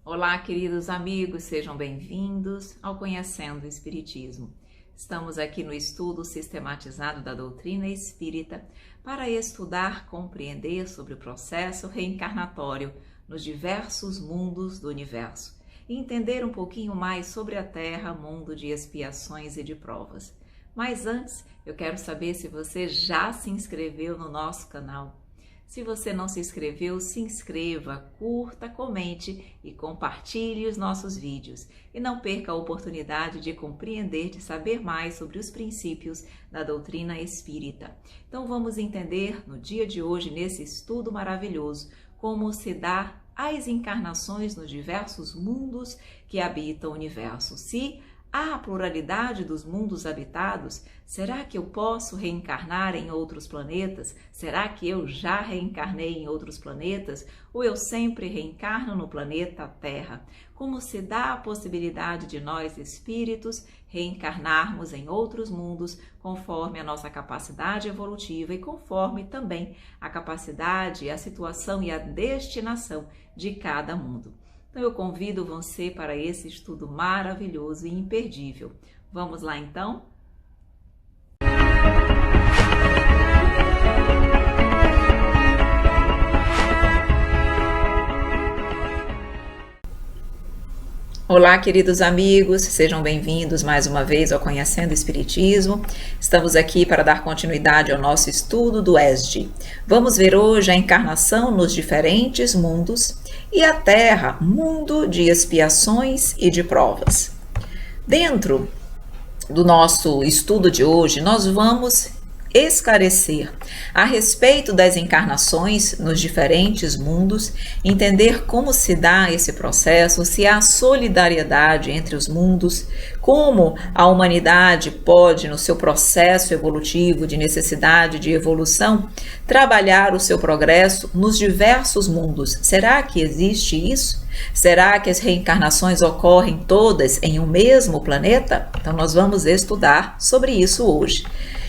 Olá, queridos amigos, sejam bem-vindos ao Conhecendo o Espiritismo. Estamos aqui no estudo sistematizado da doutrina espírita para estudar, compreender sobre o processo reencarnatório nos diversos mundos do universo e entender um pouquinho mais sobre a Terra, mundo de expiações e de provas. Mas antes, eu quero saber se você já se inscreveu no nosso canal. Se você não se inscreveu, se inscreva, curta, comente e compartilhe os nossos vídeos. E não perca a oportunidade de compreender, de saber mais sobre os princípios da doutrina espírita. Então vamos entender no dia de hoje, nesse estudo maravilhoso, como se dá as encarnações nos diversos mundos que habitam o universo. Se há a pluralidade dos mundos habitados, será que eu posso reencarnar em outros planetas? Será que eu já reencarnei em outros planetas? Ou eu sempre reencarno no planeta Terra? Como se dá a possibilidade de nós, espíritos, reencarnarmos em outros mundos conforme a nossa capacidade evolutiva e conforme também a capacidade, a situação e a destinação de cada mundo? Então eu convido você para esse estudo maravilhoso e imperdível. Vamos lá então? Olá, queridos amigos, sejam bem-vindos mais uma vez ao Conhecendo o Espiritismo. Estamos aqui para dar continuidade ao nosso estudo do ESD. Vamos ver hoje a encarnação nos diferentes mundos e a Terra, mundo de expiações e de provas. Dentro do nosso estudo de hoje, nós vamos esclarecer a respeito das encarnações nos diferentes mundos, entender como se dá esse processo, se há solidariedade entre os mundos, como a humanidade pode, no seu processo evolutivo de necessidade de evolução, trabalhar o seu progresso nos diversos mundos. Será que existe isso? Será que as reencarnações ocorrem todas em um mesmo planeta? Então nós vamos estudar sobre isso hoje.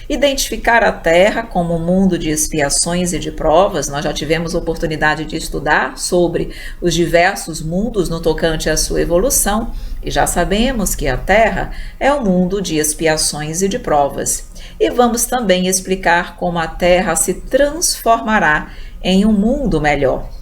Identificar a Terra como um mundo de expiações e de provas. Nós já tivemos oportunidade de estudar sobre os diversos mundos no tocante à sua evolução e já sabemos que a Terra é um mundo de expiações e de provas. E vamos também explicar como a Terra se transformará em um mundo melhor.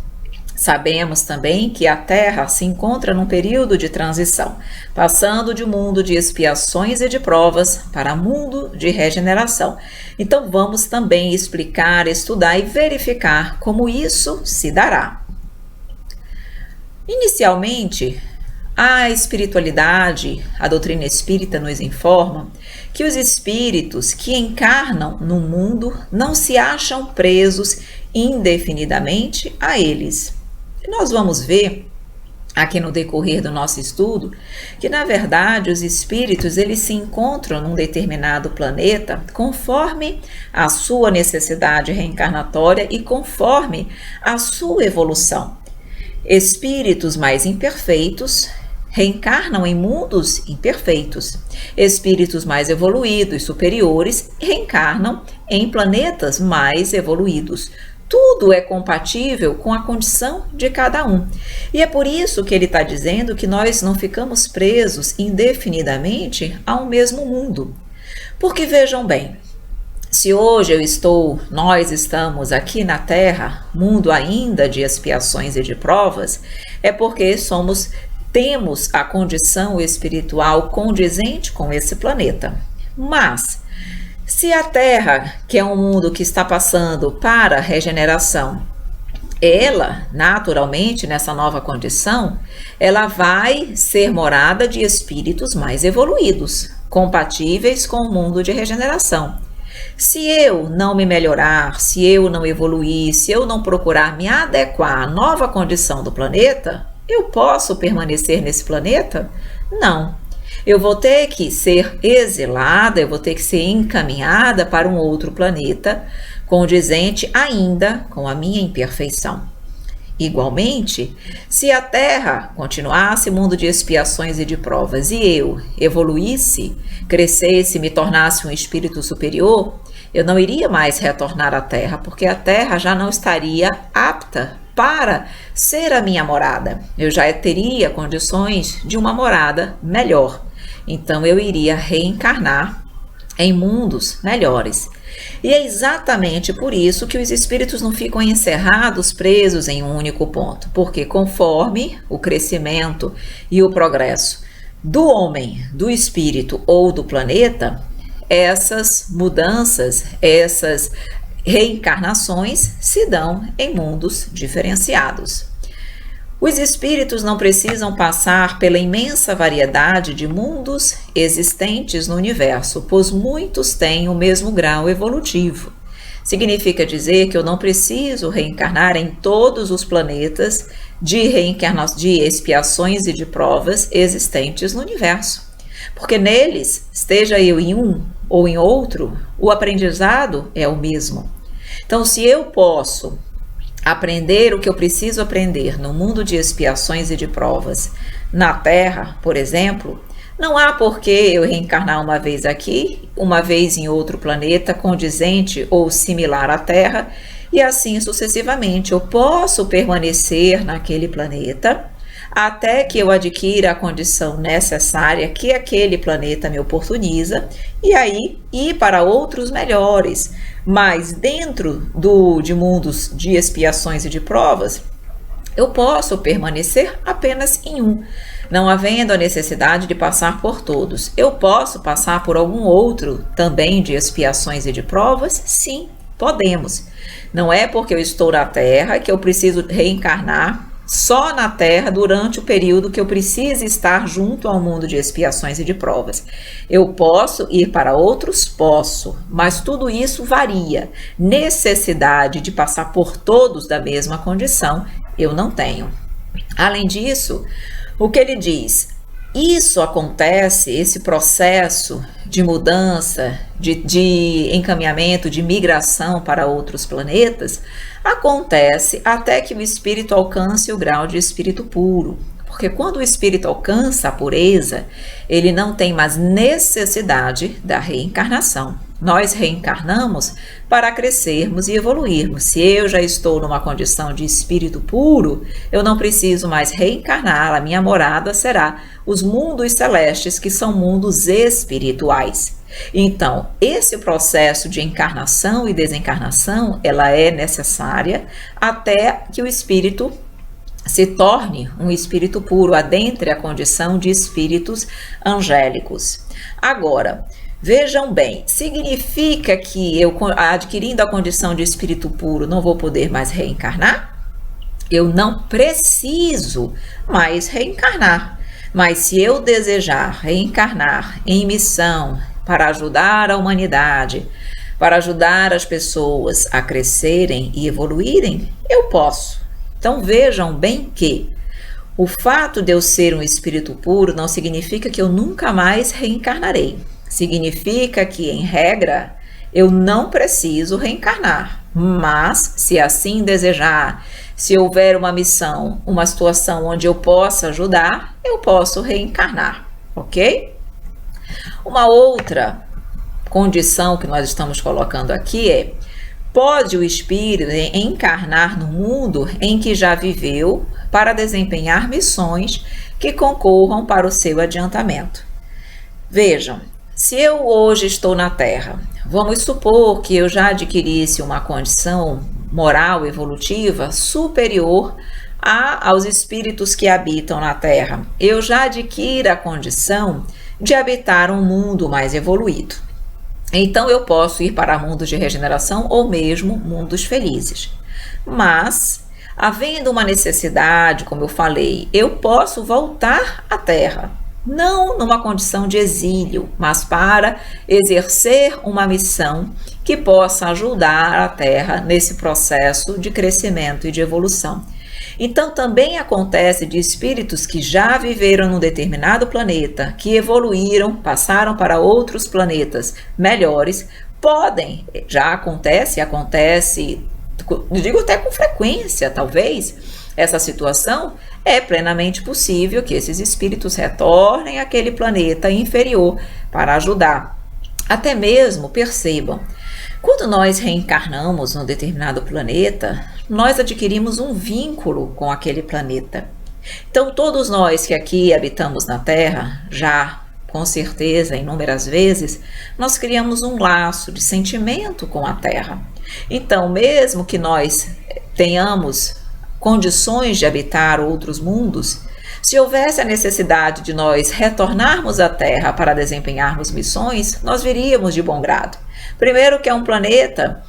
Sabemos também que a Terra se encontra num período de transição, passando de um mundo de expiações e de provas para um mundo de regeneração. Então vamos também explicar, estudar e verificar como isso se dará. Inicialmente, a espiritualidade, a doutrina espírita nos informa que os espíritos que encarnam no mundo não se acham presos indefinidamente a eles. Nós vamos ver aqui no decorrer do nosso estudo que, na verdade, os espíritos eles se encontram num determinado planeta conforme a sua necessidade reencarnatória e conforme a sua evolução. Espíritos mais imperfeitos reencarnam em mundos imperfeitos. Espíritos mais evoluídos, superiores, reencarnam em planetas mais evoluídos. Tudo é compatível com a condição de cada um. E é por isso que ele está dizendo que nós não ficamos presos indefinidamente a um mesmo mundo. Porque vejam bem, se hoje nós estamos aqui na Terra, mundo ainda de expiações e de provas, é porque temos a condição espiritual condizente com esse planeta. Mas se a Terra, que é um mundo que está passando para a regeneração, ela, naturalmente, nessa nova condição, ela vai ser morada de espíritos mais evoluídos, compatíveis com o mundo de regeneração. Se eu não me melhorar, se eu não evoluir, se eu não procurar me adequar à nova condição do planeta, eu posso permanecer nesse planeta? Não. Eu vou ter que ser exilada, eu vou ter que ser encaminhada para um outro planeta, condizente ainda com a minha imperfeição. Igualmente, se a Terra continuasse mundo de expiações e de provas e eu evoluísse, crescesse, me tornasse um espírito superior, eu não iria mais retornar à Terra, porque a Terra já não estaria apta para ser a minha morada. Eu já teria condições de uma morada melhor. Então eu iria reencarnar em mundos melhores. E é exatamente por isso que os espíritos não ficam encerrados, presos em um único ponto, porque conforme o crescimento e o progresso do homem, do espírito ou do planeta, essas mudanças, essas reencarnações se dão em mundos diferenciados. Os espíritos não precisam passar pela imensa variedade de mundos existentes no universo, pois muitos têm o mesmo grau evolutivo. Significa dizer que eu não preciso reencarnar em todos os planetas de expiações e de provas existentes no universo, porque neles, esteja eu em um ou em outro, o aprendizado é o mesmo. Então, se eu posso aprender o que eu preciso aprender no mundo de expiações e de provas na Terra, por exemplo, não há por que eu reencarnar uma vez aqui, uma vez em outro planeta condizente ou similar à Terra, e assim sucessivamente. Eu posso permanecer naquele planeta até que eu adquira a condição necessária que aquele planeta me oportuniza, e aí ir para outros melhores. Mas dentro de mundos de expiações e de provas, eu posso permanecer apenas em um, não havendo a necessidade de passar por todos. Eu posso passar por algum outro também de expiações e de provas? Sim, podemos. Não é porque eu estou na Terra que eu preciso reencarnar só na Terra durante o período que eu preciso estar junto ao mundo de expiações e de provas. Eu posso ir para outros? Posso, mas tudo isso varia. Necessidade de passar por todos da mesma condição, eu não tenho. Além disso, o que ele diz? Isso acontece, esse processo de mudança, de encaminhamento, de migração para outros planetas, acontece até que o espírito alcance o grau de espírito puro. Porque quando o espírito alcança a pureza, ele não tem mais necessidade da reencarnação. Nós reencarnamos para crescermos e evoluirmos. Se eu já estou numa condição de espírito puro, eu não preciso mais reencarnar. A minha morada será os mundos celestes, que são mundos espirituais. Então, esse processo de encarnação e desencarnação, ela é necessária até que o espírito se torne um espírito puro, adentre a condição de espíritos angélicos. Agora, vejam bem, significa que eu, adquirindo a condição de espírito puro, não vou poder mais reencarnar? Eu não preciso mais reencarnar, mas se eu desejar reencarnar em missão para ajudar a humanidade, para ajudar as pessoas a crescerem e evoluírem, eu posso. Então vejam bem que o fato de eu ser um espírito puro não significa que eu nunca mais reencarnarei. Significa que, em regra, eu não preciso reencarnar. Mas, se assim desejar, se houver uma missão, uma situação onde eu possa ajudar, eu posso reencarnar, ok? Uma outra condição que nós estamos colocando aqui é: pode o espírito encarnar no mundo em que já viveu para desempenhar missões que concorram para o seu adiantamento. Vejam, se eu hoje estou na Terra, vamos supor que eu já adquirisse uma condição moral evolutiva superior aos espíritos que habitam na Terra. Eu já adquiro a condição de habitar um mundo mais evoluído. Então eu posso ir para mundos de regeneração ou mesmo mundos felizes. Mas, havendo uma necessidade, como eu falei, eu posso voltar à Terra. Não numa condição de exílio, mas para exercer uma missão que possa ajudar a Terra nesse processo de crescimento e de evolução. Então também acontece de espíritos que já viveram num determinado planeta, que evoluíram, passaram para outros planetas melhores, podem, já acontece, digo até com frequência talvez, essa situação, é plenamente possível que esses espíritos retornem àquele planeta inferior para ajudar. Até mesmo, percebam, quando nós reencarnamos num determinado planeta, nós adquirimos um vínculo com aquele planeta. Então, todos nós que aqui habitamos na Terra, já com certeza, inúmeras vezes, nós criamos um laço de sentimento com a Terra. Então, mesmo que nós tenhamos condições de habitar outros mundos, se houvesse a necessidade de nós retornarmos à Terra para desempenharmos missões, nós viríamos de bom grado. Primeiro que é um planeta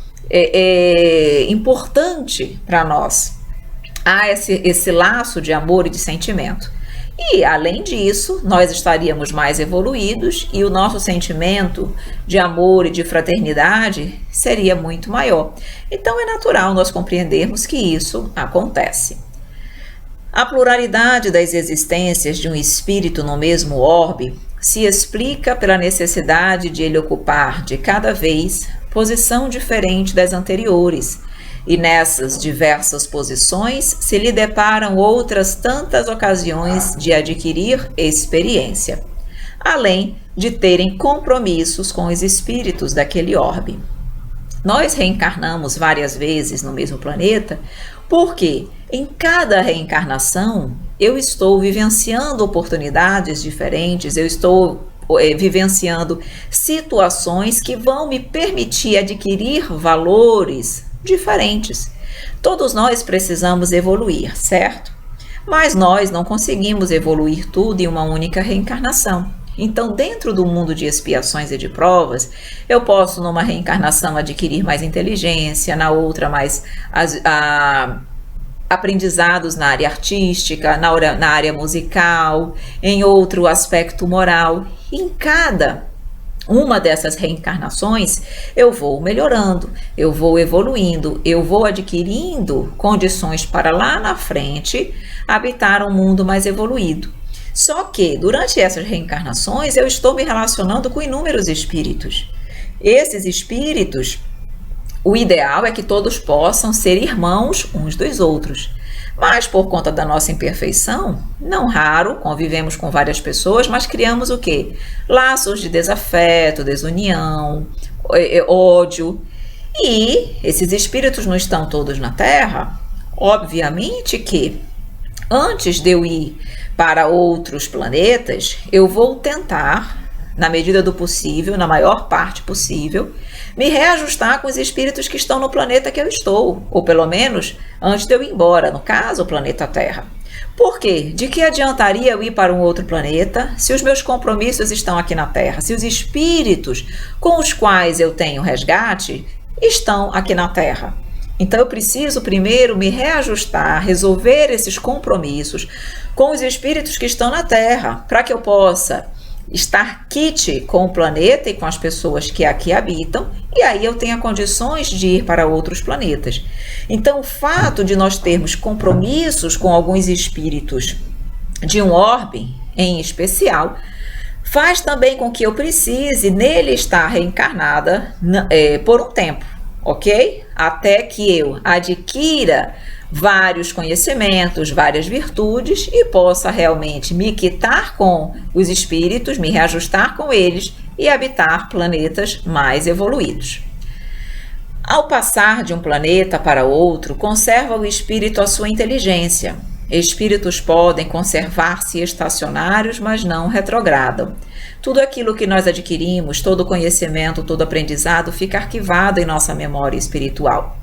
importante para nós. Há esse laço de amor e de sentimento. E, além disso, nós estaríamos mais evoluídos e o nosso sentimento de amor e de fraternidade seria muito maior. Então, é natural nós compreendermos que isso acontece. A pluralidade das existências de um espírito no mesmo orbe se explica pela necessidade de ele ocupar, de cada vez, posição diferente das anteriores. E nessas diversas posições se lhe deparam outras tantas ocasiões de adquirir experiência, além de terem compromissos com os espíritos daquele orbe. Nós reencarnamos várias vezes no mesmo planeta porque em cada reencarnação eu estou vivenciando oportunidades diferentes, eu estou vivenciando situações que vão me permitir adquirir valores diferentes. Todos nós precisamos evoluir, certo? Mas nós não conseguimos evoluir tudo em uma única reencarnação. Então, dentro do mundo de expiações e de provas, eu posso numa reencarnação adquirir mais inteligência, na outra mais aprendizados na área artística, na área musical, em outro aspecto moral. Em cada uma dessas reencarnações, eu vou melhorando, eu vou evoluindo, eu vou adquirindo condições para lá na frente habitar um mundo mais evoluído. Só que, durante essas reencarnações, eu estou me relacionando com inúmeros espíritos. Esses espíritos, o ideal é que todos possam ser irmãos uns dos outros. Mas, por conta da nossa imperfeição, não raro, convivemos com várias pessoas, mas criamos o quê? Laços de desafeto, desunião, ódio. E esses espíritos não estão todos na Terra? Obviamente que, antes de eu ir para outros planetas, eu vou tentar, na medida do possível, na maior parte possível, me reajustar com os espíritos que estão no planeta que eu estou, ou pelo menos antes de eu ir embora, no caso, o planeta Terra. Por quê? De que adiantaria eu ir para um outro planeta se os meus compromissos estão aqui na Terra, se os espíritos com os quais eu tenho resgate estão aqui na Terra? Então eu preciso primeiro me reajustar, resolver esses compromissos com os espíritos que estão na Terra, para que eu possa estar quite com o planeta e com as pessoas que aqui habitam, e aí eu tenha condições de ir para outros planetas. Então, o fato de nós termos compromissos com alguns espíritos de um orbe em especial, faz também com que eu precise nele estar reencarnada por um tempo, ok? Até que eu adquira vários conhecimentos, várias virtudes e possa realmente me quitar com os espíritos, me reajustar com eles e habitar planetas mais evoluídos. Ao passar de um planeta para outro, conserva o espírito a sua inteligência. Espíritos podem conservar-se estacionários, mas não retrogradam. Tudo aquilo que nós adquirimos, todo conhecimento, todo aprendizado fica arquivado em nossa memória espiritual.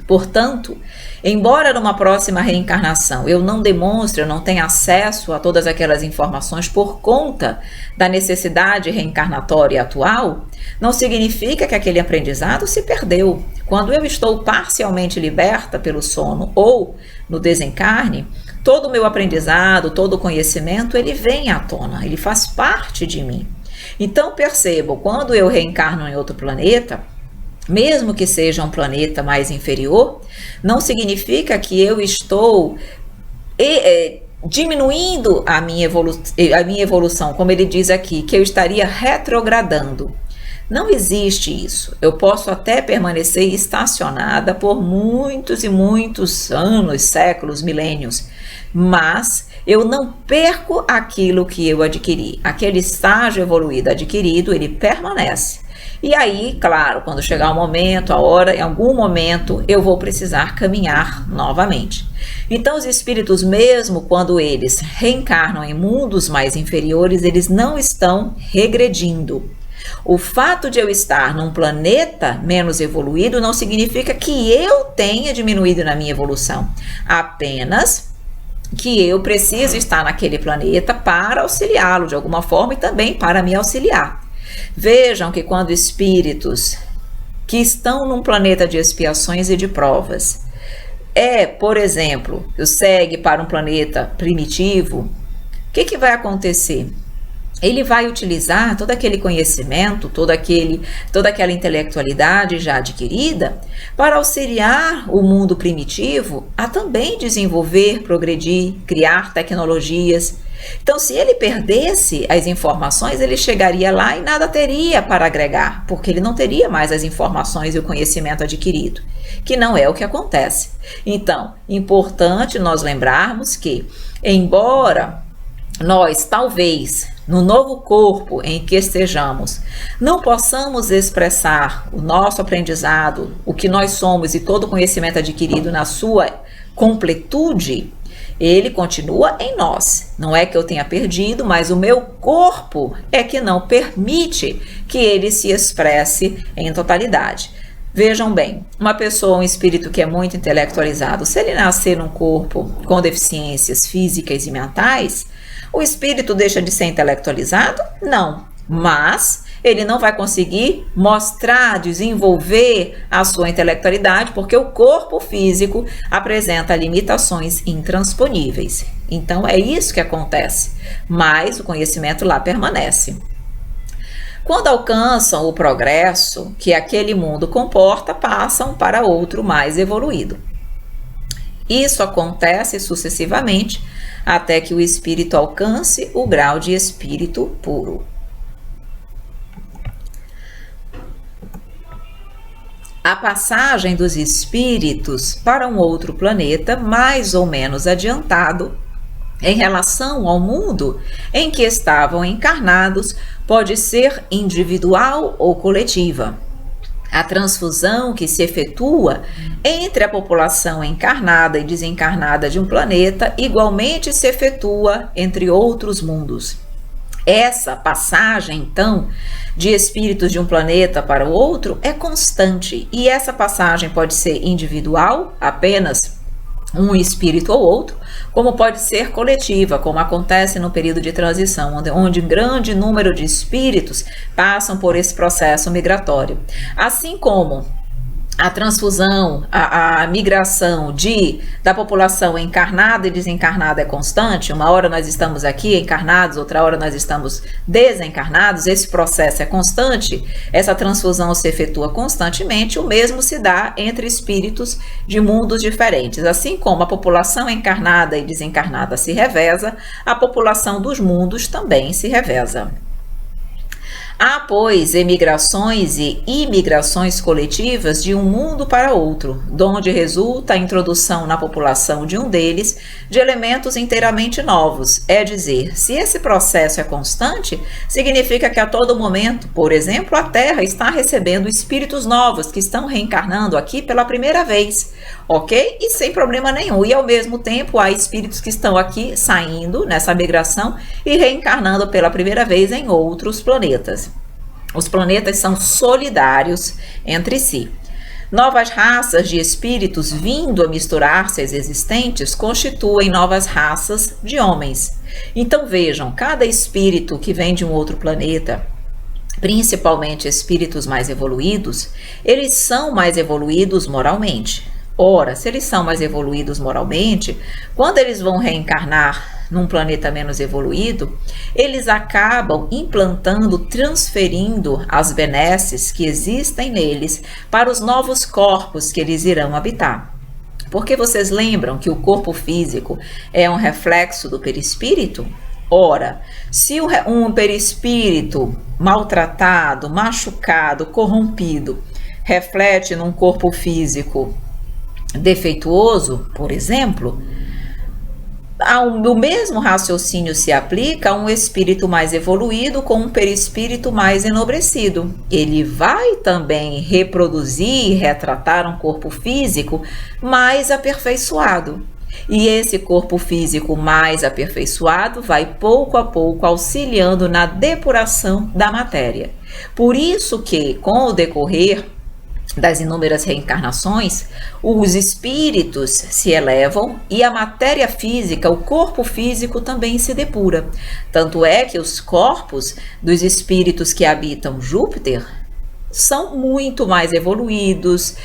Portanto, embora numa próxima reencarnação eu não demonstre, eu não tenha acesso a todas aquelas informações por conta da necessidade reencarnatória atual, não significa que aquele aprendizado se perdeu. Quando eu estou parcialmente liberta pelo sono ou no desencarne, todo o meu aprendizado, todo o conhecimento, ele vem à tona, ele faz parte de mim. Então percebam, quando eu reencarno em outro planeta, mesmo que seja um planeta mais inferior, não significa que eu estou diminuindo a minha evolução, como ele diz aqui, que eu estaria retrogradando. Não existe isso. Eu posso até permanecer estacionada por muitos e muitos anos, séculos, milênios, mas eu não perco aquilo que eu adquiri. Aquele estágio evoluído adquirido, ele permanece. E aí, claro, quando chegar o momento, a hora, em algum momento, eu vou precisar caminhar novamente. Então, os espíritos, mesmo quando eles reencarnam em mundos mais inferiores, eles não estão regredindo. O fato de eu estar num planeta menos evoluído não significa que eu tenha diminuído na minha evolução. Apenas que eu preciso estar naquele planeta para auxiliá-lo de alguma forma e também para me auxiliar. Vejam que quando espíritos que estão num planeta de expiações e de provas, por exemplo, eu segue para um planeta primitivo, o que vai acontecer? Ele vai utilizar todo aquele conhecimento, toda aquela intelectualidade já adquirida para auxiliar o mundo primitivo a também desenvolver, progredir, criar tecnologias. Então, se ele perdesse as informações, ele chegaria lá e nada teria para agregar, porque ele não teria mais as informações e o conhecimento adquirido, que não é o que acontece. Então, importante nós lembrarmos que, embora nós, talvez, no novo corpo em que estejamos, não possamos expressar o nosso aprendizado, o que nós somos e todo o conhecimento adquirido na sua completude, ele continua em nós. Não é que eu tenha perdido, mas o meu corpo é que não permite que ele se expresse em totalidade. Vejam bem, uma pessoa, um espírito que é muito intelectualizado, se ele nascer num corpo com deficiências físicas e mentais, o espírito deixa de ser intelectualizado? Não, mas ele não vai conseguir mostrar, desenvolver a sua intelectualidade, porque o corpo físico apresenta limitações intransponíveis. Então é isso que acontece, mas o conhecimento lá permanece. Quando alcançam o progresso que aquele mundo comporta, passam para outro mais evoluído. Isso acontece sucessivamente até que o espírito alcance o grau de espírito puro. A passagem dos espíritos para um outro planeta mais ou menos adiantado em relação ao mundo em que estavam encarnados pode ser individual ou coletiva. A transfusão que se efetua entre a população encarnada e desencarnada de um planeta igualmente se efetua entre outros mundos. Essa passagem, então, de espíritos de um planeta para o outro é constante, e essa passagem pode ser individual, apenas um espírito ou outro, como pode ser coletiva, como acontece no período de transição, onde um grande número de espíritos passam por esse processo migratório. Assim como a transfusão, a migração da população encarnada e desencarnada é constante, uma hora nós estamos aqui encarnados, outra hora nós estamos desencarnados, esse processo é constante, essa transfusão se efetua constantemente, o mesmo se dá entre espíritos de mundos diferentes. Assim como a população encarnada e desencarnada se reveza, a população dos mundos também se reveza. Há, pois, emigrações e imigrações coletivas de um mundo para outro, donde resulta a introdução na população de um deles de elementos inteiramente novos. É dizer, se esse processo é constante, significa que a todo momento, por exemplo, a Terra está recebendo espíritos novos que estão reencarnando aqui pela primeira vez, ok? E sem problema nenhum. E ao mesmo tempo, há espíritos que estão aqui saindo nessa migração e reencarnando pela primeira vez em outros planetas. Os planetas são solidários entre si. Novas raças de espíritos vindo a misturar-se às existentes constituem novas raças de homens. Então vejam, cada espírito que vem de um outro planeta, principalmente espíritos mais evoluídos, eles são mais evoluídos moralmente. Ora, se eles são mais evoluídos moralmente, quando eles vão reencarnar num planeta menos evoluído, eles acabam implantando, transferindo as benesses que existem neles para os novos corpos que eles irão habitar. Porque vocês lembram que o corpo físico é um reflexo do perispírito? Ora, se um perispírito maltratado, machucado, corrompido, reflete num corpo físico defeituoso, por exemplo, o mesmo raciocínio se aplica a um espírito mais evoluído com um perispírito mais enobrecido. Ele vai também reproduzir e retratar um corpo físico mais aperfeiçoado. E esse corpo físico mais aperfeiçoado vai pouco a pouco auxiliando na depuração da matéria. Por isso que, com o decorrer das inúmeras reencarnações, os espíritos se elevam e a matéria física, o corpo físico também se depura. Tanto é que os corpos dos espíritos que habitam Júpiter são muito mais evoluídos,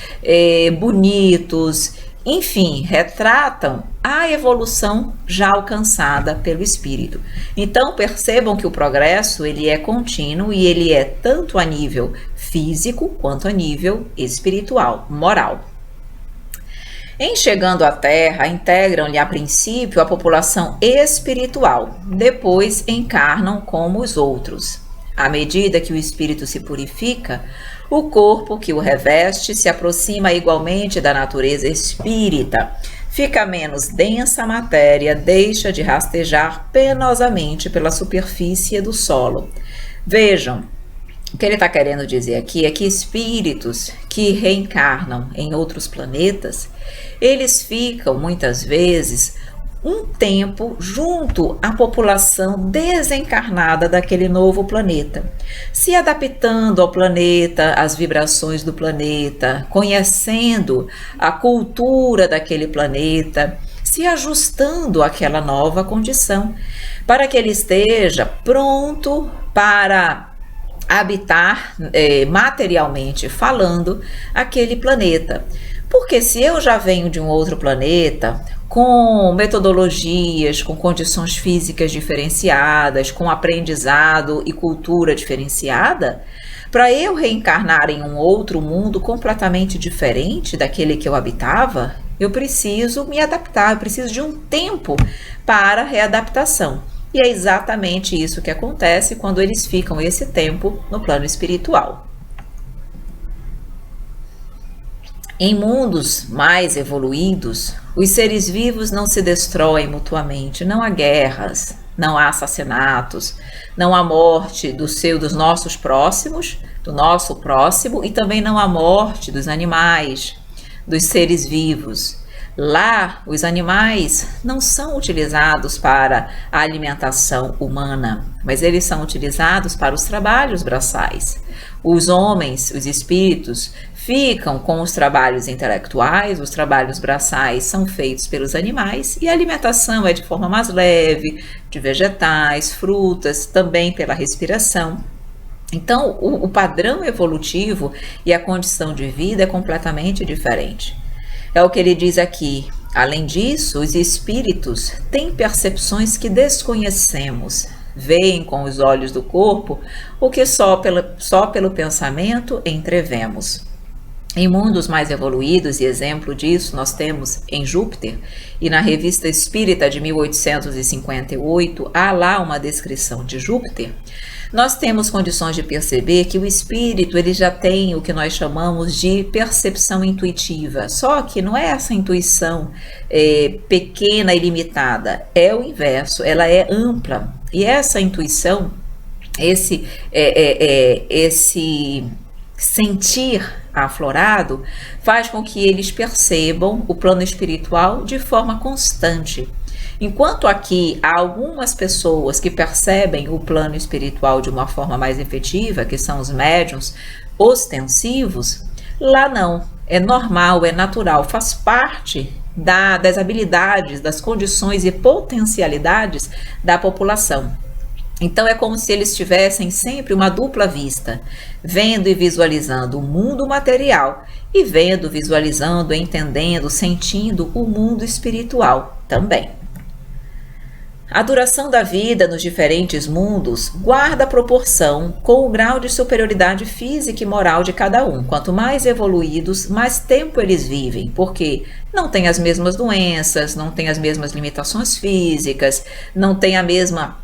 bonitos, enfim, retratam a evolução já alcançada pelo espírito. Então percebam que o progresso ele é contínuo e ele é tanto a nível físico quanto a nível espiritual, moral. Em chegando à Terra, integram-lhe a princípio a população espiritual, depois encarnam como os outros. À medida que o espírito se purifica, o corpo que o reveste se aproxima igualmente da natureza espírita. Fica menos densa a matéria, deixa de rastejar penosamente pela superfície do solo. Vejam, o que ele está querendo dizer aqui é que espíritos que reencarnam em outros planetas, eles ficam muitas vezes um tempo junto à população desencarnada daquele novo planeta, se adaptando ao planeta, às vibrações do planeta, conhecendo a cultura daquele planeta, se ajustando àquela nova condição, para que ele esteja pronto para habitar, materialmente falando, aquele planeta. Porque se eu já venho de um outro planeta, com metodologias, com condições físicas diferenciadas, com aprendizado e cultura diferenciada, para eu reencarnar em um outro mundo completamente diferente daquele que eu habitava, eu preciso me adaptar, eu preciso de um tempo para readaptação. E é exatamente isso que acontece quando eles ficam esse tempo no plano espiritual. Em mundos mais evoluídos, os seres vivos não se destroem mutuamente, não há guerras, não há assassinatos, não há morte dos nossos próximos, do nosso próximo, e também não há morte dos animais, dos seres vivos. Lá, os animais não são utilizados para a alimentação humana, mas eles são utilizados para os trabalhos braçais. Os homens, os espíritos, ficam com os trabalhos intelectuais, os trabalhos braçais são feitos pelos animais e a alimentação é de forma mais leve, de vegetais, frutas, também pela respiração. Então, o padrão evolutivo e a condição de vida é completamente diferente. É o que ele diz aqui. Além disso, os espíritos têm percepções que desconhecemos, veem com os olhos do corpo o que só pelo pensamento entrevemos. Em mundos mais evoluídos, e exemplo disso nós temos em Júpiter, e na Revista Espírita de 1858, há lá uma descrição de Júpiter, nós temos condições de perceber que o espírito ele já tem o que nós chamamos de percepção intuitiva, só que não é essa intuição pequena e limitada, é o inverso, ela é ampla, e essa intuição, esse sentir aflorado faz com que eles percebam o plano espiritual de forma constante. Enquanto aqui há algumas pessoas que percebem o plano espiritual de uma forma mais efetiva, que são os médiuns ostensivos, lá não, é normal, é natural, faz parte das habilidades, das condições e potencialidades da população. Então é como se eles tivessem sempre uma dupla vista, vendo e visualizando o mundo material e vendo, visualizando, entendendo, sentindo o mundo espiritual também. A duração da vida nos diferentes mundos guarda proporção com o grau de superioridade física e moral de cada um. Quanto mais evoluídos, mais tempo eles vivem, porque não têm as mesmas doenças, não têm as mesmas limitações físicas, não têm a mesma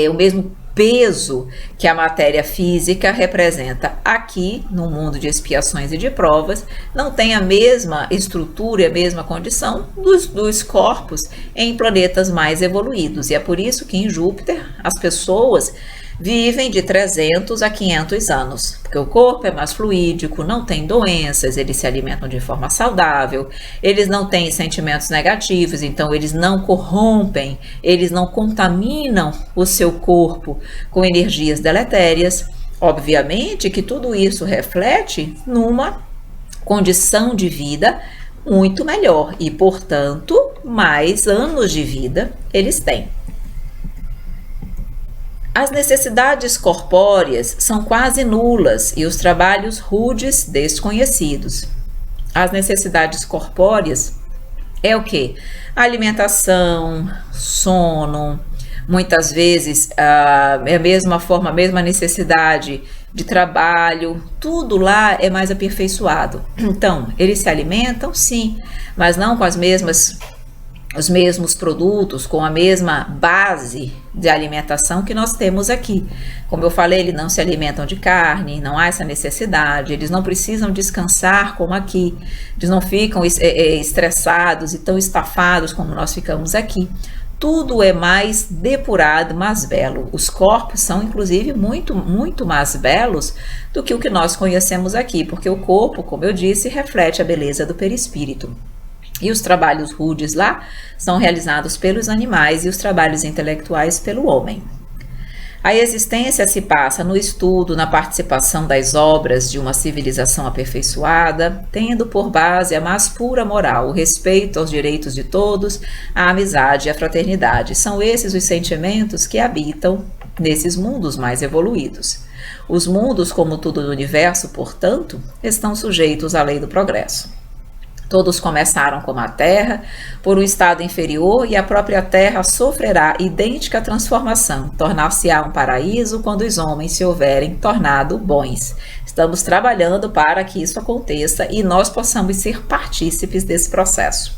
o mesmo peso que a matéria física representa aqui no mundo de expiações e de provas, não tem a mesma estrutura e a mesma condição dos corpos em planetas mais evoluídos. E é por isso que em Júpiter as pessoas vivem de 300 a 500 anos, porque o corpo é mais fluídico, não tem doenças, eles se alimentam de forma saudável, eles não têm sentimentos negativos, então eles não corrompem, eles não contaminam o seu corpo com energias deletérias. Obviamente que tudo isso reflete numa condição de vida muito melhor e, portanto, mais anos de vida eles têm. As necessidades corpóreas são quase nulas e os trabalhos rudes desconhecidos. As necessidades corpóreas é o quê? Alimentação, sono, muitas vezes é a mesma necessidade de trabalho, tudo lá é mais aperfeiçoado. Então, eles se alimentam, sim, mas não com os mesmos produtos, com a mesma base de alimentação que nós temos aqui. Como eu falei, eles não se alimentam de carne, não há essa necessidade, eles não precisam descansar como aqui, eles não ficam estressados e tão estafados como nós ficamos aqui. Tudo é mais depurado, mais belo. Os corpos são, inclusive, muito, muito mais belos do que o que nós conhecemos aqui, porque o corpo, como eu disse, reflete a beleza do perispírito. E os trabalhos rudes lá são realizados pelos animais e os trabalhos intelectuais pelo homem. A existência se passa no estudo, na participação das obras de uma civilização aperfeiçoada, tendo por base a mais pura moral, o respeito aos direitos de todos, a amizade e a fraternidade. São esses os sentimentos que habitam nesses mundos mais evoluídos. Os mundos, como tudo no universo, portanto, estão sujeitos à lei do progresso. Todos começaram como a Terra, por um estado inferior, e a própria Terra sofrerá idêntica transformação, tornar-se-á um paraíso quando os homens se houverem tornado bons. Estamos trabalhando para que isso aconteça e nós possamos ser partícipes desse processo.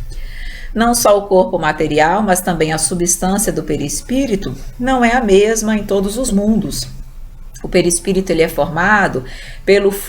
Não só o corpo material, mas também a substância do perispírito não é a mesma em todos os mundos. O perispírito ele é formado pelos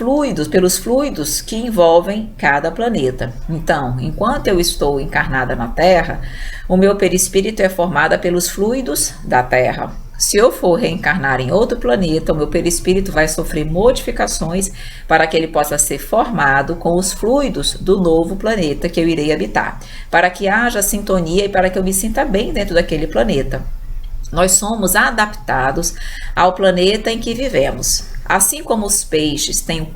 fluidos que envolvem cada planeta. Então, enquanto eu estou encarnada na Terra, o meu perispírito é formado pelos fluidos da Terra. Se eu for reencarnar em outro planeta, o meu perispírito vai sofrer modificações para que ele possa ser formado com os fluidos do novo planeta que eu irei habitar, para que haja sintonia e para que eu me sinta bem dentro daquele planeta. Nós somos adaptados ao planeta em que vivemos. Assim como os peixes têm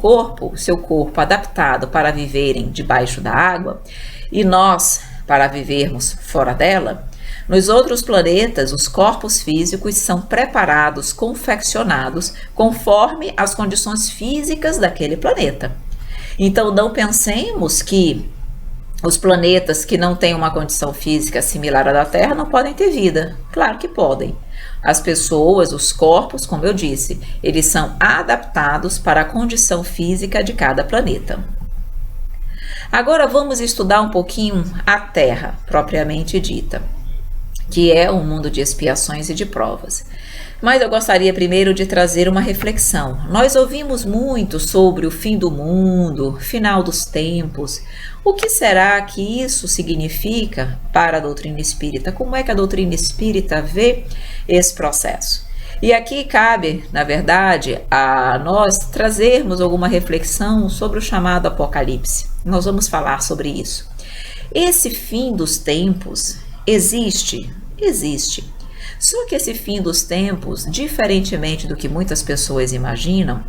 seu corpo adaptado para viverem debaixo da água, e nós para vivermos fora dela, nos outros planetas os corpos físicos são preparados, confeccionados conforme as condições físicas daquele planeta. Então não pensemos que os planetas que não têm uma condição física similar à da Terra não podem ter vida. Claro que podem. As pessoas, os corpos, como eu disse, eles são adaptados para a condição física de cada planeta. Agora vamos estudar um pouquinho a Terra, propriamente dita, que é um mundo de expiações e de provas. Mas eu gostaria primeiro de trazer uma reflexão. Nós ouvimos muito sobre o fim do mundo, final dos tempos. O que será que isso significa para a doutrina espírita? Como é que a doutrina espírita vê esse processo? E aqui cabe, na verdade, a nós trazermos alguma reflexão sobre o chamado Apocalipse. Nós vamos falar sobre isso. Esse fim dos tempos existe. Só que esse fim dos tempos, diferentemente do que muitas pessoas imaginam,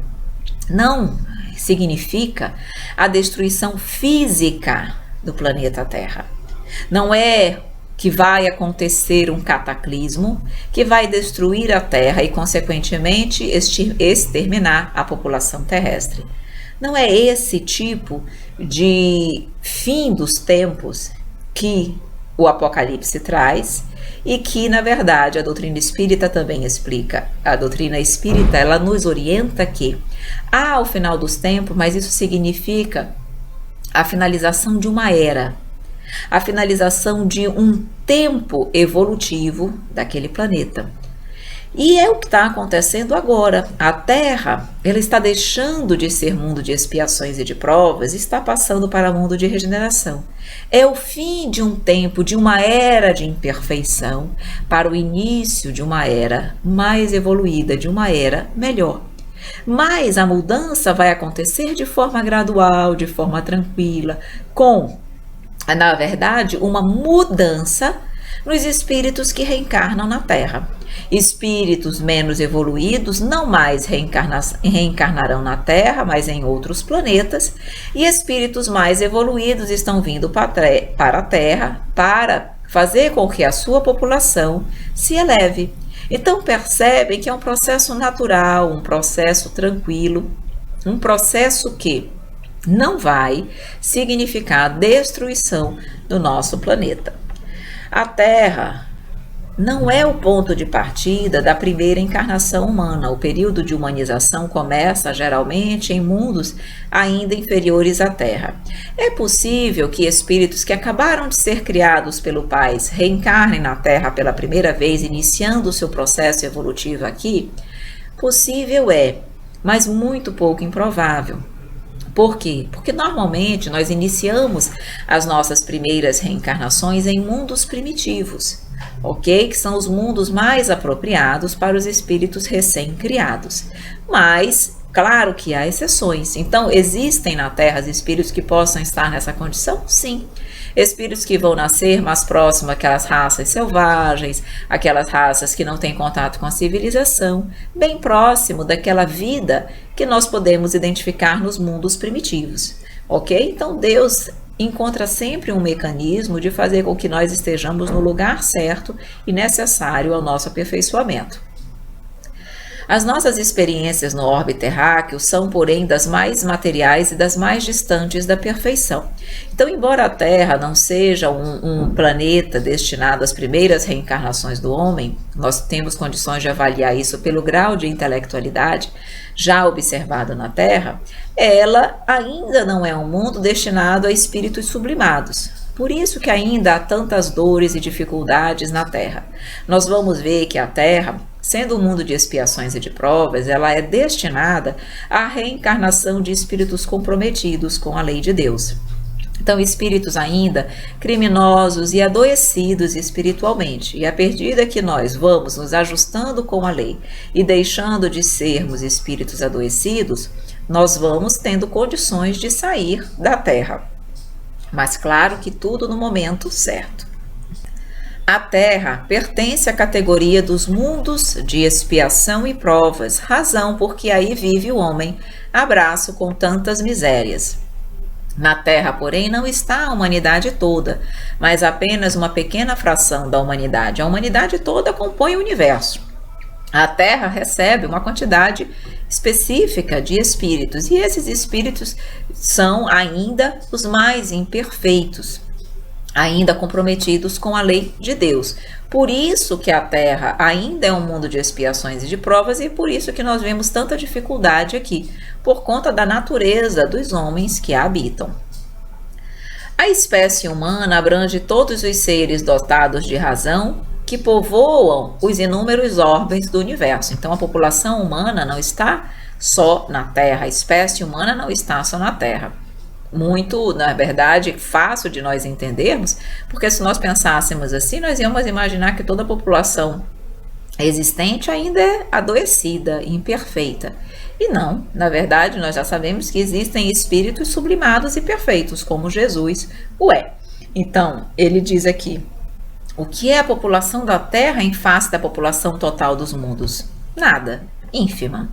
não significa a destruição física do planeta Terra. Não é que vai acontecer um cataclismo que vai destruir a Terra e, consequentemente, exterminar a população terrestre. Não é esse tipo de fim dos tempos que o Apocalipse traz e que, na verdade, a doutrina espírita também explica. A doutrina espírita, ela nos orienta que há o final dos tempos, mas isso significa a finalização de uma era, a finalização de um tempo evolutivo daquele planeta. E é o que está acontecendo agora. A Terra, ela está deixando de ser mundo de expiações e de provas e está passando para mundo de regeneração. É o fim de um tempo, de uma era de imperfeição, para o início de uma era mais evoluída, de uma era melhor. Mas a mudança vai acontecer de forma gradual, de forma tranquila, com, na verdade, uma mudança nos espíritos que reencarnam na Terra. Espíritos menos evoluídos não mais reencarnarão na Terra, mas em outros planetas, e espíritos mais evoluídos estão vindo para a Terra para fazer com que a sua população se eleve. Então percebem que é um processo natural, um processo tranquilo, um processo que não vai significar a destruição do nosso planeta. A Terra não é o ponto de partida da primeira encarnação humana. O período de humanização começa geralmente em mundos ainda inferiores à Terra. É possível que espíritos que acabaram de ser criados pelo Pai reencarnem na Terra pela primeira vez, iniciando o seu processo evolutivo aqui? Possível é, mas muito pouco improvável. Por quê? Porque normalmente nós iniciamos as nossas primeiras reencarnações em mundos primitivos, ok? Que são os mundos mais apropriados para os espíritos recém-criados. Mas, claro que há exceções. Então, existem na Terra espíritos que possam estar nessa condição? Sim. Espíritos que vão nascer mais próximos àquelas raças selvagens, aquelas raças que não têm contato com a civilização, bem próximo daquela vida que nós podemos identificar nos mundos primitivos, ok? Então Deus encontra sempre um mecanismo de fazer com que nós estejamos no lugar certo e necessário ao nosso aperfeiçoamento. As nossas experiências no orbe terráqueo são, porém, das mais materiais e das mais distantes da perfeição. Então, embora a Terra não seja um planeta destinado às primeiras reencarnações do homem, nós temos condições de avaliar isso pelo grau de intelectualidade já observado na Terra, ela ainda não é um mundo destinado a espíritos sublimados. Por isso que ainda há tantas dores e dificuldades na Terra. Nós vamos ver que a Terra, sendo um mundo de expiações e de provas, ela é destinada à reencarnação de espíritos comprometidos com a lei de Deus. Então, espíritos ainda criminosos e adoecidos espiritualmente. E à medida que nós vamos nos ajustando com a lei e deixando de sermos espíritos adoecidos, nós vamos tendo condições de sair da Terra. Mas claro que tudo no momento certo. A Terra pertence à categoria dos mundos de expiação e provas, razão porque aí vive o homem, abraço com tantas misérias. Na Terra, porém, não está a humanidade toda, mas apenas uma pequena fração da humanidade. A humanidade toda compõe o universo. A Terra recebe uma quantidade específica de espíritos, e esses espíritos são ainda os mais imperfeitos, ainda comprometidos com a lei de Deus. Por isso que a Terra ainda é um mundo de expiações e de provas, e por isso que nós vemos tanta dificuldade aqui, por conta da natureza dos homens que a habitam. A espécie humana abrange todos os seres dotados de razão que povoam os inúmeros orbes do universo. Então, a população humana não está só na Terra, a espécie humana não está só na Terra. Muito, na verdade, fácil de nós entendermos, porque se nós pensássemos assim, nós íamos imaginar que toda a população existente ainda é adoecida, imperfeita. E não, na verdade, nós já sabemos que existem espíritos sublimados e perfeitos, como Jesus o é. Então, ele diz aqui, o que é a população da Terra em face da população total dos mundos? Nada, ínfima.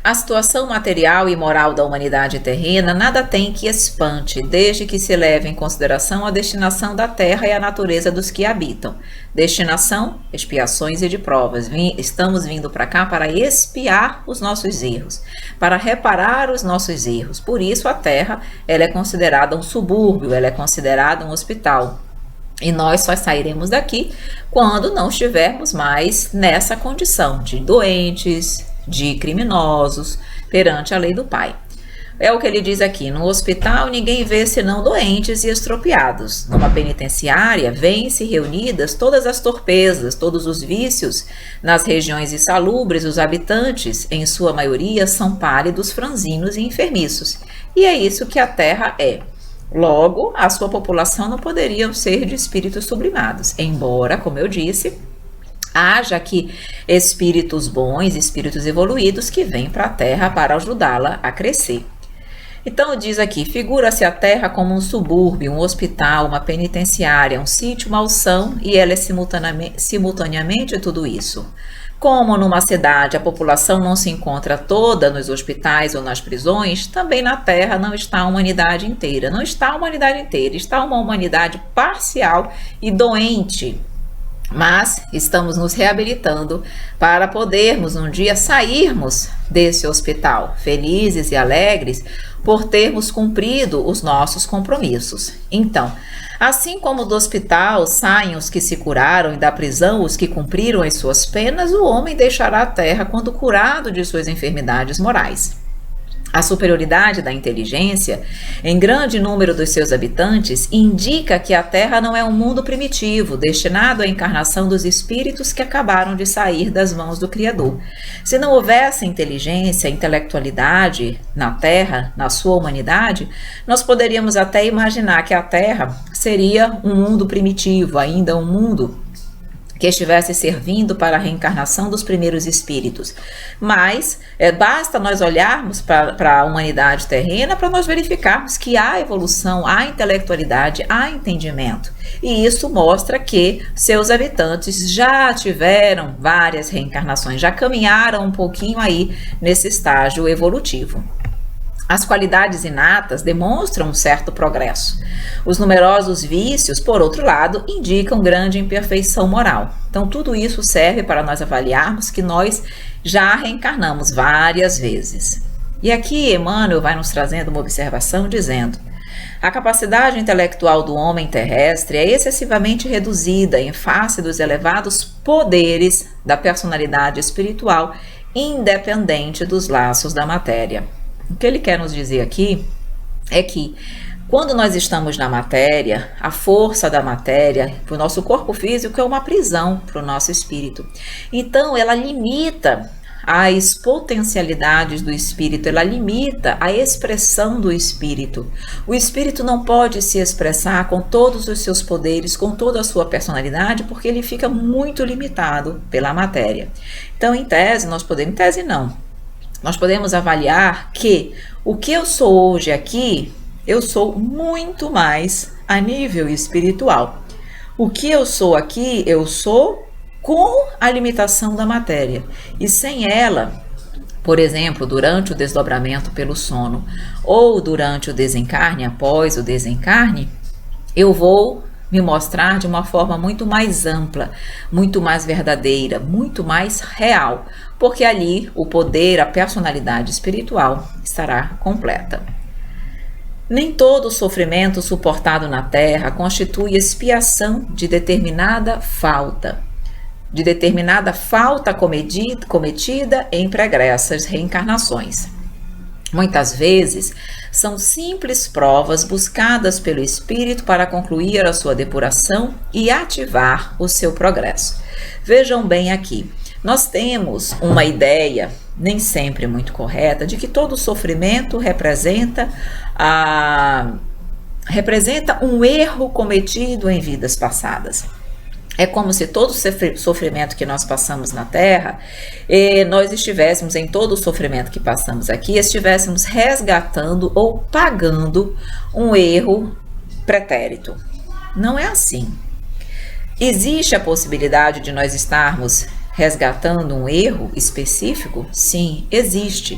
A situação material e moral da humanidade terrena nada tem que espante, desde que se leve em consideração a destinação da Terra e a natureza dos que habitam. Destinação, expiações e de provas. Estamos vindo para cá para expiar os nossos erros, para reparar os nossos erros. Por isso a Terra ela é considerada um subúrbio, ela é considerada um hospital. E nós só sairemos daqui quando não estivermos mais nessa condição de doentes, de criminosos, perante a lei do Pai. É o que ele diz aqui: no hospital ninguém vê senão doentes e estropiados. Numa penitenciária vêm-se reunidas todas as torpezas, todos os vícios. Nas regiões insalubres, os habitantes, em sua maioria, são pálidos, franzinos e enfermiços. E é isso que a Terra é. Logo, a sua população não poderia ser de espíritos sublimados, embora, como eu disse, haja aqui espíritos bons, espíritos evoluídos que vêm para a Terra para ajudá-la a crescer. Então diz aqui: figura-se a Terra como um subúrbio, um hospital, uma penitenciária, um sítio, uma alção, e ela é simultaneamente tudo isso. Como numa cidade a população não se encontra toda nos hospitais ou nas prisões, também na Terra não está a humanidade inteira. Não está a humanidade inteira, está uma humanidade parcial e doente. Mas estamos nos reabilitando para podermos um dia sairmos desse hospital, felizes e alegres por termos cumprido os nossos compromissos. Então, assim como do hospital saem os que se curaram e da prisão os que cumpriram as suas penas, o homem deixará a terra quando curado de suas enfermidades morais. A superioridade da inteligência, em grande número dos seus habitantes, indica que a Terra não é um mundo primitivo, destinado à encarnação dos espíritos que acabaram de sair das mãos do Criador. Se não houvesse inteligência, intelectualidade na Terra, na sua humanidade, nós poderíamos até imaginar que a Terra seria um mundo primitivo, ainda um mundo que estivesse servindo para a reencarnação dos primeiros espíritos. Mas basta nós olharmos para a humanidade terrena para nós verificarmos que há evolução, há intelectualidade, há entendimento. E isso mostra que seus habitantes já tiveram várias reencarnações, já caminharam um pouquinho aí nesse estágio evolutivo. As qualidades inatas demonstram um certo progresso. Os numerosos vícios, por outro lado, indicam grande imperfeição moral. Então, tudo isso serve para nós avaliarmos que nós já reencarnamos várias vezes. E aqui Emmanuel vai nos trazendo uma observação dizendo: a capacidade intelectual do homem terrestre é excessivamente reduzida em face dos elevados poderes da personalidade espiritual, independente dos laços da matéria. O que ele quer nos dizer aqui é que quando nós estamos na matéria, a força da matéria para o nosso corpo físico é uma prisão para o nosso espírito. Então, ela limita as potencialidades do espírito, ela limita a expressão do espírito. O espírito não pode se expressar com todos os seus poderes, com toda a sua personalidade, porque ele fica muito limitado pela matéria. Então, em tese, nós podemos avaliar que o que eu sou hoje aqui, eu sou muito mais a nível espiritual. O que eu sou aqui, eu sou com a limitação da matéria. E sem ela, por exemplo, durante o desdobramento pelo sono ou durante o desencarne, após o desencarne, eu vou me mostrar de uma forma muito mais ampla, muito mais verdadeira, muito mais real, porque ali o poder, a personalidade espiritual estará completa. Nem todo o sofrimento suportado na Terra constitui expiação de determinada falta cometida em pregressas reencarnações. Muitas vezes, são simples provas buscadas pelo espírito para concluir a sua depuração e ativar o seu progresso. Vejam bem aqui, nós temos uma ideia, nem sempre muito correta, de que todo sofrimento representa um erro cometido em vidas passadas. É como se todo sofrimento que nós passamos na Terra, nós estivéssemos, em todo o sofrimento que passamos aqui, estivéssemos resgatando ou pagando um erro pretérito. Não é assim. Existe a possibilidade de nós estarmos resgatando um erro específico? Sim, existe.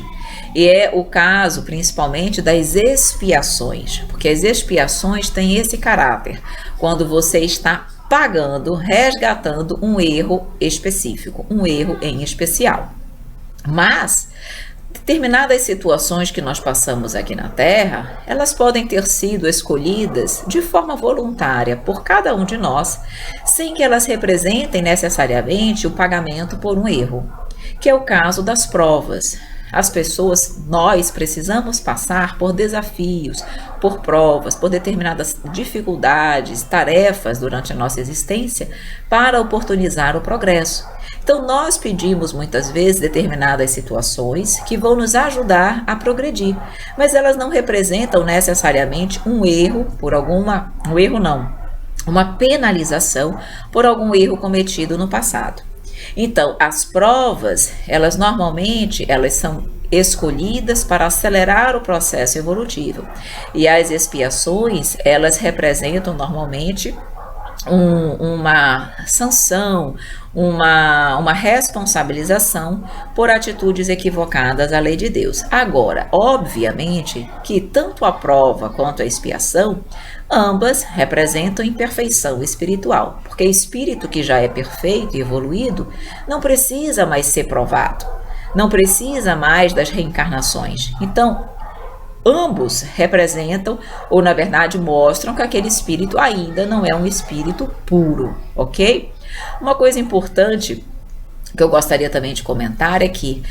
E é o caso principalmente das expiações, porque as expiações têm esse caráter. Quando você está pagando, resgatando um erro específico, um erro em especial. Mas determinadas situações que nós passamos aqui na Terra, elas podem ter sido escolhidas de forma voluntária por cada um de nós, sem que elas representem necessariamente o pagamento por um erro, que é o caso das provas. As pessoas, nós precisamos passar por desafios, por provas, por determinadas dificuldades, tarefas durante a nossa existência para oportunizar o progresso. Então, nós pedimos muitas vezes determinadas situações que vão nos ajudar a progredir, mas elas não representam necessariamente um erro por uma penalização por algum erro cometido no passado. Então, as provas, elas são escolhidas para acelerar o processo evolutivo. E as expiações, elas representam normalmente uma sanção, uma responsabilização por atitudes equivocadas à lei de Deus. Agora, obviamente que tanto a prova quanto a expiação, ambas representam imperfeição espiritual, porque espírito que já é perfeito e evoluído não precisa mais ser provado, não precisa mais das reencarnações. Então, ambos representam, ou na verdade mostram que aquele espírito ainda não é um espírito puro, ok? Uma coisa importante que eu gostaria também de comentar é que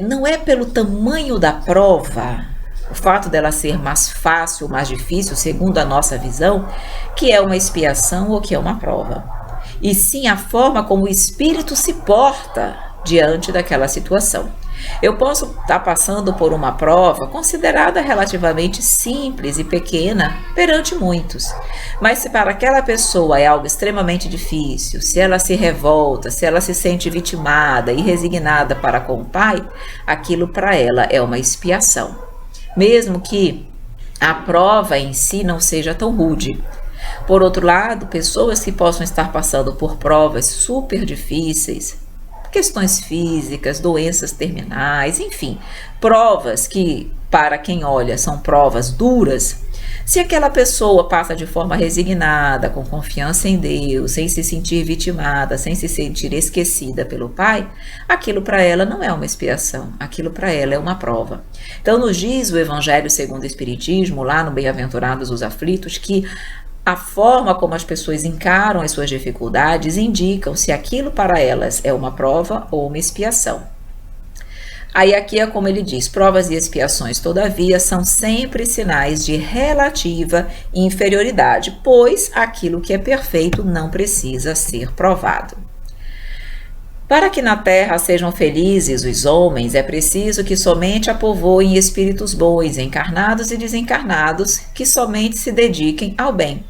não é pelo tamanho da prova, o fato dela ser mais fácil ou mais difícil, segundo a nossa visão, que é uma expiação ou que é uma prova. E sim a forma como o espírito se porta diante daquela situação. Eu posso estar passando por uma prova considerada relativamente simples e pequena perante muitos, mas se para aquela pessoa é algo extremamente difícil, se ela se revolta, se ela se sente vitimada e resignada para com o Pai, aquilo para ela é uma expiação, mesmo que a prova em si não seja tão rude. Por outro lado, pessoas que possam estar passando por provas super difíceis, questões físicas, doenças terminais, enfim, provas que, para quem olha, são provas duras. Se aquela pessoa passa de forma resignada, com confiança em Deus, sem se sentir vitimada, sem se sentir esquecida pelo Pai, aquilo para ela não é uma expiação, aquilo para ela é uma prova. Então, nos diz o Evangelho segundo o Espiritismo, lá no Bem-aventurados os Aflitos, que a forma como as pessoas encaram as suas dificuldades indicam se aquilo para elas é uma prova ou uma expiação. Aí aqui é como ele diz, provas e expiações, todavia, são sempre sinais de relativa inferioridade, pois aquilo que é perfeito não precisa ser provado. Para que na terra sejam felizes os homens, é preciso que somente a povoem espíritos bons, encarnados e desencarnados, que somente se dediquem ao bem.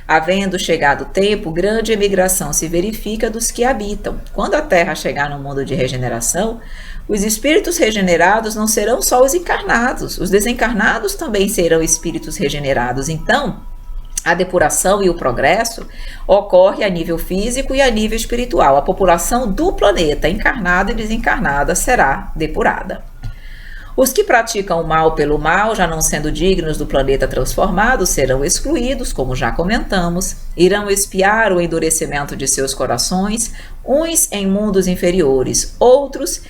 Havendo chegado o tempo, grande emigração se verifica dos que habitam. Quando a terra chegar no mundo de regeneração, os espíritos regenerados não serão só os encarnados, os desencarnados também serão espíritos regenerados. Então, a depuração e o progresso ocorre a nível físico e a nível espiritual. A população do planeta, encarnada e desencarnada, será depurada. Os que praticam o mal pelo mal, já não sendo dignos do planeta transformado, serão excluídos, como já comentamos, irão expiar o endurecimento de seus corações, uns em mundos inferiores, outros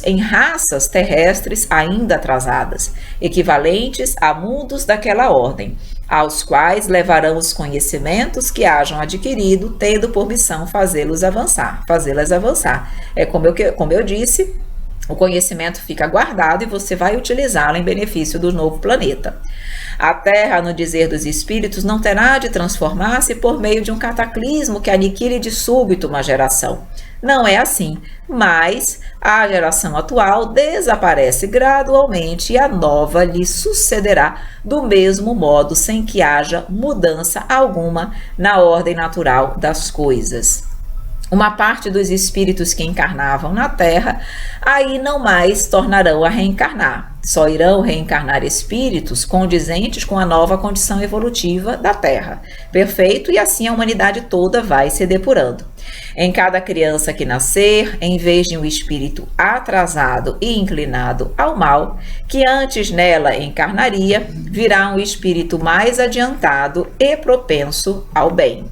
em raças terrestres ainda atrasadas, equivalentes a mundos daquela ordem, aos quais levarão os conhecimentos que hajam adquirido, tendo por missão fazê-las avançar. É como eu disse, o conhecimento fica guardado e você vai utilizá-lo em benefício do novo planeta. A Terra, no dizer dos espíritos, não terá de transformar-se por meio de um cataclismo que aniquile de súbito uma geração. Não é assim, mas a geração atual desaparece gradualmente e a nova lhe sucederá do mesmo modo, sem que haja mudança alguma na ordem natural das coisas. Uma parte dos espíritos que encarnavam na Terra, aí não mais tornarão a reencarnar. Só irão reencarnar espíritos condizentes com a nova condição evolutiva da Terra. Perfeito? E assim a humanidade toda vai se depurando. Em cada criança que nascer, em vez de um espírito atrasado e inclinado ao mal, que antes nela encarnaria, virá um espírito mais adiantado e propenso ao bem.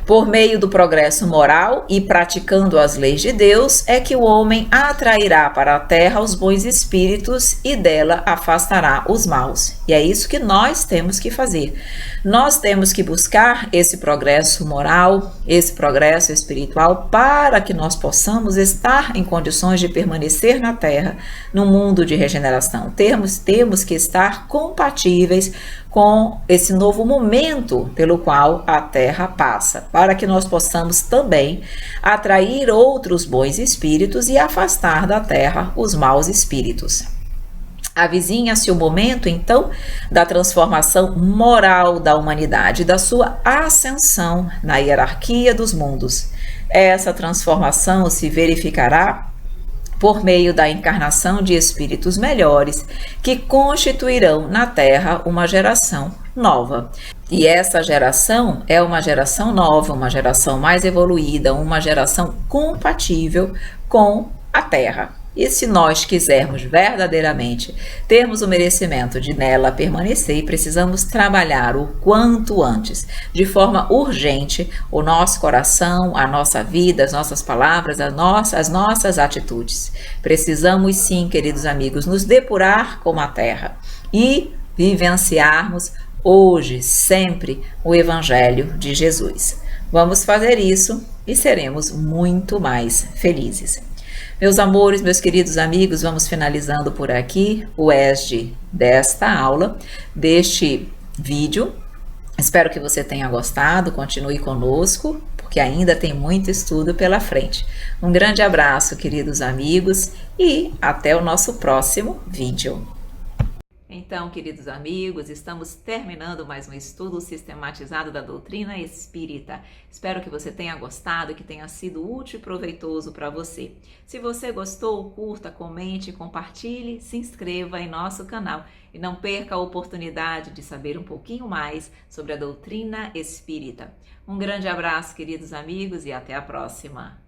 Por meio do progresso moral e praticando as leis de Deus, é que o homem atrairá para a terra os bons espíritos e dela afastará os maus. E é isso que nós temos que fazer. Nós temos que buscar esse progresso moral, esse progresso espiritual, para que nós possamos estar em condições de permanecer na terra, no mundo de regeneração. Temos que estar compatíveis com esse novo momento pelo qual a Terra passa, para que nós possamos também atrair outros bons espíritos e afastar da Terra os maus espíritos. Avizinha-se o momento, então, da transformação moral da humanidade, da sua ascensão na hierarquia dos mundos. Essa transformação se verificará por meio da encarnação de espíritos melhores, que constituirão na Terra uma geração nova. E essa geração é uma geração nova, uma geração mais evoluída, uma geração compatível com a Terra. E se nós quisermos verdadeiramente termos o merecimento de nela permanecer, precisamos trabalhar o quanto antes, de forma urgente, o nosso coração, a nossa vida, as nossas palavras, as nossas atitudes. Precisamos sim, queridos amigos, nos depurar com a terra e vivenciarmos hoje, sempre, o Evangelho de Jesus. Vamos fazer isso e seremos muito mais felizes. Meus amores, meus queridos amigos, vamos finalizando por aqui o ESD desta aula, deste vídeo. Espero que você tenha gostado, continue conosco, porque ainda tem muito estudo pela frente. Um grande abraço, queridos amigos, e até o nosso próximo vídeo. Então, queridos amigos, estamos terminando mais um estudo sistematizado da doutrina espírita. Espero que você tenha gostado, que tenha sido útil e proveitoso para você. Se você gostou, curta, comente, compartilhe, se inscreva em nosso canal e não perca a oportunidade de saber um pouquinho mais sobre a doutrina espírita. Um grande abraço, queridos amigos, e até a próxima!